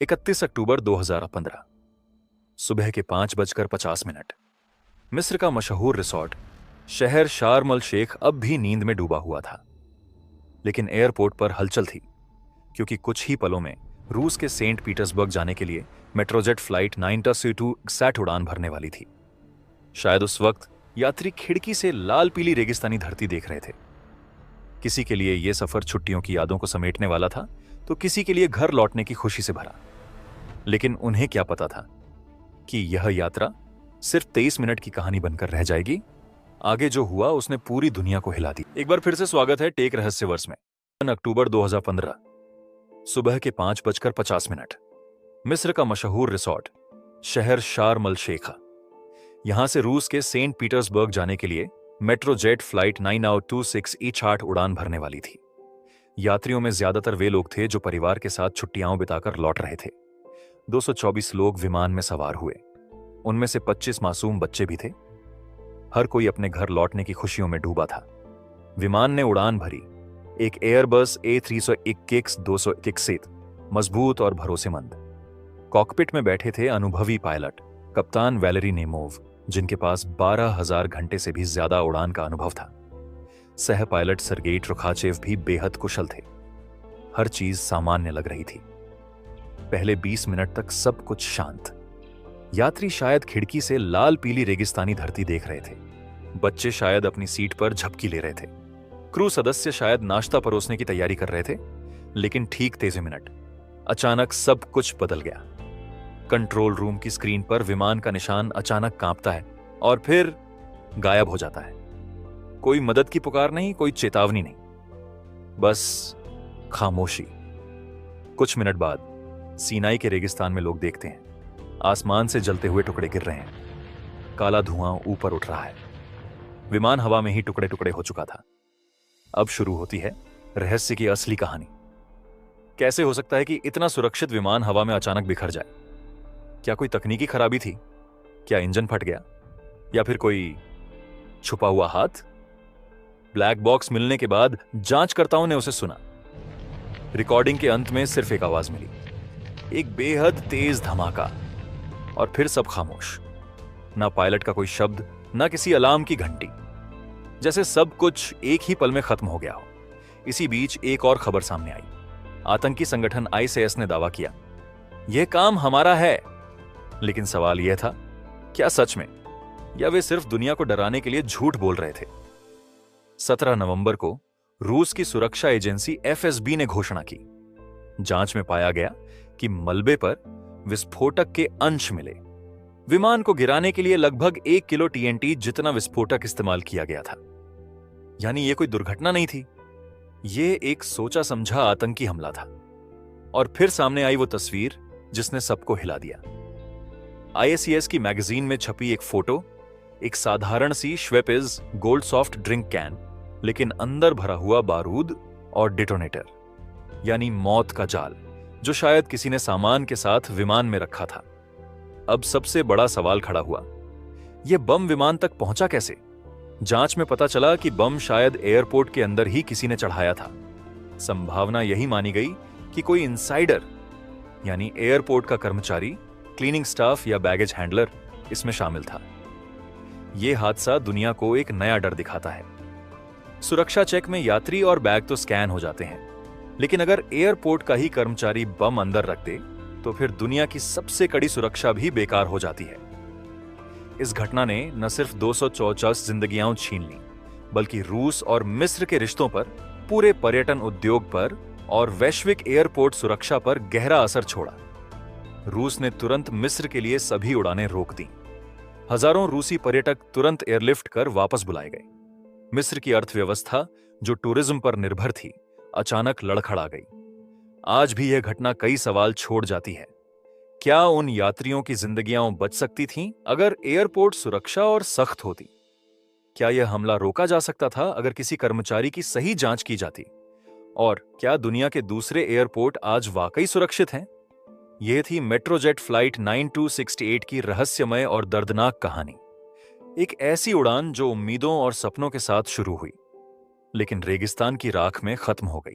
31 अक्टूबर 2015 सुबह के 5:50 मिस्र का मशहूर रिसोर्ट शहर शार्म अल शेख अब भी नींद में डूबा हुआ था। लेकिन एयरपोर्ट पर हलचल थी, क्योंकि कुछ ही पलों में रूस के सेंट पीटर्सबर्ग जाने के लिए मेट्रोजेट फ्लाइट 9 सैट उड़ान भरने वाली थी। शायद उस वक्त यात्री खिड़की से लाल पीली रेगिस्तानी धरती देख रहे थे। किसी के लिए यह सफर छुट्टियों की यादों को समेटने वाला था, तो किसी के लिए घर लौटने की खुशी से भरा। लेकिन उन्हें क्या पता था कि यह यात्रा सिर्फ 23 मिनट की कहानी बनकर रह जाएगी। आगे जो हुआ उसने पूरी दुनिया को हिला दी। एक बार फिर से स्वागत है टेक रहस्यवर्ष में। अक्टूबर 2015 सुबह के 5:50 मिस्र का मशहूर रिसोर्ट शहर शार्म अल शेख, यहां से रूस के सेंट पीटर्सबर्ग जाने के लिए मेट्रोजेट फ्लाइट 9 उड़ान भरने वाली थी। यात्रियों में ज्यादातर वे लोग थे जो परिवार के साथ छुट्टियां बिताकर लौट रहे थे। 224 लोग विमान में सवार हुए। उनमें से 25 मासूम बच्चे भी थे। हर कोई अपने घर लौटने की खुशियों में डूबा था। विमान ने उड़ान भरी, एक एयरबस A321-201 मजबूत और भरोसेमंद। कॉकपिट में बैठे थे अनुभवी पायलट कप्तान वैलेरी नेमोव, जिनके पास 12,000 घंटे से भी ज्यादा उड़ान का अनुभव था। सह पायलट सर्गेई ट्रुखाचेव भी बेहद कुशल थे। हर चीज सामान्य लग रही थी। पहले 20 मिनट तक सब कुछ शांत। यात्री शायद खिड़की से लाल पीली रेगिस्तानी धरती देख रहे थे। बच्चे शायद अपनी सीट पर झपकी ले रहे थे। क्रू सदस्य शायद नाश्ता परोसने की तैयारी कर रहे थे। लेकिन ठीक 23 मिनट अचानक सब कुछ बदल गया। कंट्रोल रूम की स्क्रीन पर विमान का निशान अचानक कांपता है और फिर गायब हो जाता है। कोई मदद की पुकार नहीं, कोई चेतावनी नहीं, बस खामोशी। कुछ मिनट बाद सीनाई के रेगिस्तान में लोग देखते हैं आसमान से जलते हुए टुकड़े गिर रहे हैं। काला धुआं ऊपर उठ रहा है। विमान हवा में ही टुकड़े टुकड़े हो चुका था। अब शुरू होती है रहस्य की असली कहानी। कैसे हो सकता है कि इतना सुरक्षित विमान हवा में अचानक बिखर जाए? क्या कोई तकनीकी खराबी थी? क्या इंजन फट गया? या फिर कोई छुपा हुआ हाथ? ब्लैक बॉक्स मिलने के बाद जांचकर्ताओं ने उसे सुना। रिकॉर्डिंग के अंत में सिर्फ एक आवाज मिली, एक बेहद तेज धमाका, और फिर सब खामोश। ना पायलट का कोई शब्द, ना किसी अलार्म की घंटी। जैसे सब कुछ एक ही पल में खत्म हो गया हो। इसी बीच एक और खबर सामने आई। आतंकी संगठन ISIS ने दावा किया, यह काम हमारा है। लेकिन सवाल यह था, क्या सच में, या वे सिर्फ दुनिया को डराने के लिए झूठ बोल रहे थे? 17 नवंबर को रूस की सुरक्षा एजेंसी FSB ने घोषणा की। जांच में पाया गया कि मलबे पर विस्फोटक के अंश मिले। विमान को गिराने के लिए लगभग 1 किलो TNT जितना विस्फोटक इस्तेमाल किया गया था। यानी यह कोई दुर्घटना नहीं थी, यह एक सोचा समझा आतंकी हमला था। और फिर सामने आई वो तस्वीर जिसने सबको हिला दिया। ISES की मैगजीन में छपी एक फोटो, एक साधारण सी श्वेपिज गोल्ड सॉफ्ट ड्रिंक कैन, लेकिन अंदर भरा हुआ बारूद और डिटोनेटर, यानी मौत का जाल, जो शायद किसी ने सामान के साथ विमान में रखा था। अब सबसे बड़ा सवाल खड़ा हुआ, यह बम विमान तक पहुंचा कैसे? जांच में पता चला कि बम शायद एयरपोर्ट के अंदर ही किसी ने चढ़ाया था। संभावना यही मानी गई कि कोई इनसाइडर, यानी एयरपोर्ट का कर्मचारी, क्लीनिंग स्टाफ या बैगेज हैंडलर इसमें शामिल था। यह हादसा दुनिया को एक नया डर दिखाता है। सुरक्षा चेक में यात्री और बैग तो स्कैन हो जाते हैं, लेकिन अगर एयरपोर्ट का ही कर्मचारी बम अंदर रख दे तो फिर दुनिया की सबसे कड़ी सुरक्षा भी बेकार हो जाती है। इस घटना ने न सिर्फ 254 जिंदगियां छीन ली, बल्कि रूस और मिस्र के रिश्तों पर, पूरे पर्यटन उद्योग पर और वैश्विक एयरपोर्ट सुरक्षा पर गहरा असर छोड़ा। रूस ने तुरंत मिस्र के लिए सभी उड़ानें रोक दी। हजारों रूसी पर्यटक तुरंत एयरलिफ्ट कर वापस बुलाए गए। मिस्र की अर्थव्यवस्था, जो टूरिज्म पर निर्भर थी, अचानक लड़खड़ा गई। आज भी यह घटना कई सवाल छोड़ जाती है। क्या उन यात्रियों की जिंदगियां बच सकती थीं अगर एयरपोर्ट सुरक्षा और सख्त होती? क्या यह हमला रोका जा सकता था अगर किसी कर्मचारी की सही जांच की जाती? और क्या दुनिया के दूसरे एयरपोर्ट आज वाकई सुरक्षित हैं? यह थी मेट्रोजेट फ्लाइट 9268 की रहस्यमय और दर्दनाक कहानी। एक ऐसी उड़ान जो उम्मीदों और सपनों के साथ शुरू हुई, लेकिन रेगिस्तान की राख में खत्म हो गई।